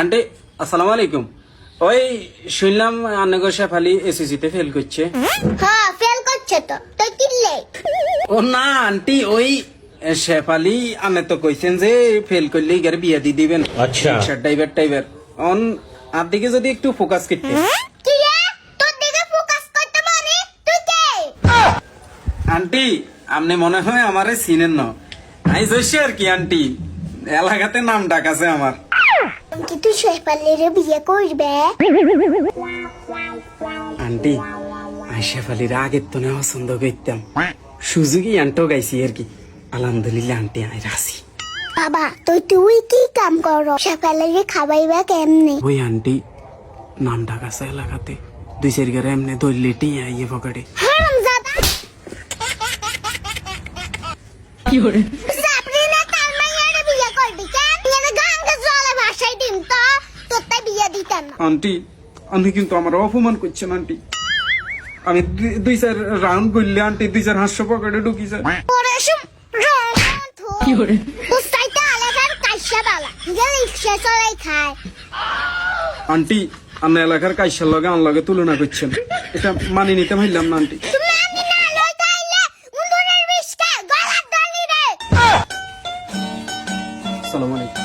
Aunty আসসালামু আলাইকুম। ওই শুনলাম আন্নাগো শেফালি এসএসসি ফেল করছে। হ্যাঁ ফেল করছে তো তুই কিনলে। ও না আন্টি, ওই শেফালি আনে তো কইছেন যে ফেল করলে ইগারে বিয়া দিয়ে দিবেন। আচ্ছা। ড্রাইভার টাইভার অন আর দিকে যদি একটু ফোকাস করতে। কি রে তোর দিকে ফোকাস করতে মানে তুই কে? আন্টি আপনি মনে হয় আমারে চিনেন না, আই জইছি আর কি আন্টি, এলাকাতে নাম ডাক আছে আমার। কি তুই শেফালির বিয়ে করবে? আন্টি আই শেফালির আগের তো না পছন্দ করতাম, সুযোগই আন্টো গাইছি আর কি। আলহামদুলিল্লাহ আন্টি আই রাজি। বাবা তুই কি কাম করো? শেফালির খাবাইবা কেমনে? ওই আন্টি নাম ডাক আছে এলাকাতে, দুই চার গারে এমনি দৌড়লে টিয়া ইয়ে পকেটে। হারামজাদা কি করে সাবরিনা তার মাইয়ারে বিয়ে করবি কেন? এনে গাঙ্গে জলে ভাসাই দিম তো তোর তাই বিয়ে দিতাম না। আন্টি আপনি কিন্তু আমার অপমান করছেন আন্টি। আমি দুই চার রাউন্ড করলে আন্টি দুই চার হাস্য পকেটে ঢুকি যায়। ওরে এসব কি করে তোর সাইতে আলাদার কাইসা বালা গেল রিক্সা চলাই খায়। আন্টি আপনি এলাকার কাইসার লগে আমার লগে তুলনা করছেন, এটা মানি নিতে পারলাম না আন্টি। তুমি আমি না লই তাইলে মুন্ডুরের বিস্কে গলার দনি রে। আসসালামু আলাইকুম।